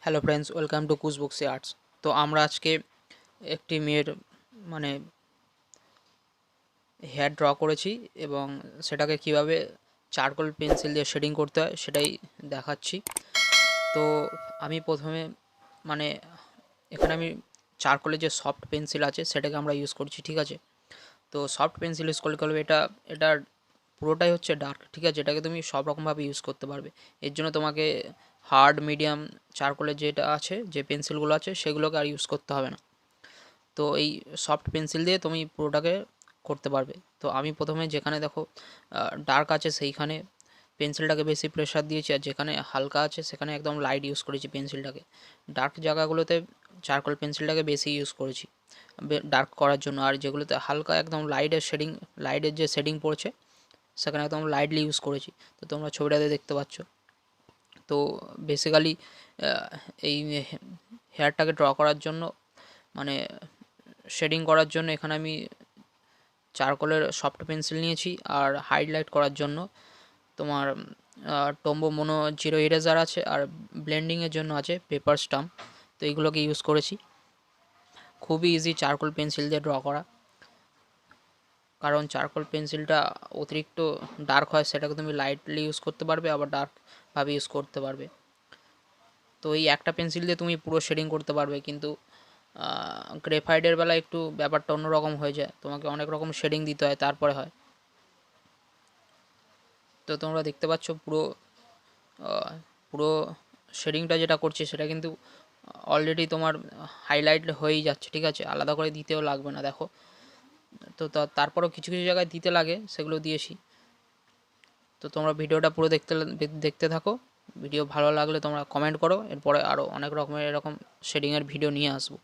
Hello friends, welcome to Kush বুকসি arts. তো আমরা আজকে একটি মেয়ের মানে হেয়ার ড্র করেছি এবং সেটাকে কিভাবে চারকোল পেন্সিল দিয়ে শেডিং করতে হয় সেটাই দেখাচ্ছি। তো আমি প্রথমে মানে এখানে আমি চারকোলের যে সফট পেন্সিল আছে সেটাকে আমরা ইউজ করছি, ঠিক আছে। তো সফট পেন্সিল ইউজ করলে হবে এটার পুরোটাই হচ্ছে ডার্ক, ঠিক আছে। এটাকে তুমি সব রকমভাবে ইউজ করতে পারবে। এর জন্য তোমাকে হার্ড, মিডিয়াম চারকোলের যেটা আছে, যে পেন্সিলগুলো আছে সেগুলোকে আর ইউজ করতে হবে না। তো এই সফট পেন্সিল দিয়ে তুমি পুরোটাকে করতে পারবে। তো আমি প্রথমে যেখানে দেখো ডার্ক আছে সেইখানে পেন্সিলটাকে বেশি প্রেশার দিয়েছি, আর যেখানে হালকা আছে সেখানে একদম লাইট ইউজ করেছি পেন্সিলটাকে। ডার্ক জায়গাগুলোতে চারকোল পেন্সিলটাকে বেশি ইউজ করেছি ডার্ক করার জন্য, আর যেগুলোতে হালকা একদম লাইটের যে শেডিং পড়ছে সেখানে একদম লাইটলি ইউজ করেছি। তো তোমরা ছবিটাতে দেখতে পাচ্ছ। তো বেসিক্যালি এই হেয়ারটাকে ড্র করার জন্য মানে শেডিং করার জন্য এখানে আমি চারকোলের সফট পেন্সিল নিয়েছি, আর হাইলাইট করার জন্য তোমার টম্বো মোনো জিরো ইরেজার আছে, আর ব্লেন্ডিংয়ের জন্য আছে পেপার স্টাম্প। তো এইগুলোকে ইউজ করেছি। খুবই ইজি চারকোল পেন্সিল দিয়ে ড্র করা, কারণ চারকোল পেন্সিলটা অতিরিক্ত ডার্ক হয়, সেটাকে তুমি লাইটলি ইউজ করতে পারবে, আবার ডার্কভাবে ইউজ করতে পারবে। তো এই একটা পেন্সিল দিয়ে তুমি পুরো শেডিং করতে পারবে, কিন্তু গ্রেফাইটের বেলা একটু ব্যাপারটা অন্যরকম হয়ে যায়, তোমাকে অনেক রকম শেডিং দিতে হয় তারপরে হয়। তো তোমরা দেখতে পাচ্ছ পুরো শেডিংটা যেটা করছি সেটা কিন্তু অলরেডি তোমার হাইলাইট হয়েই যাচ্ছে, ঠিক আছে, আলাদা করে দিতেও লাগবে না। দেখো, তো তারপরেও কিছু কিছু জায়গায় দিতে লাগে, সেগুলো দিয়েছি। তো তোমরা ভিডিওটা পুরো দেখতে থাকো। ভিডিও ভালো লাগলে তোমরা কমেন্ট করো, এরপরে আরও অনেক রকমের এরকম শেডিংয়ের ভিডিও নিয়ে আসবো।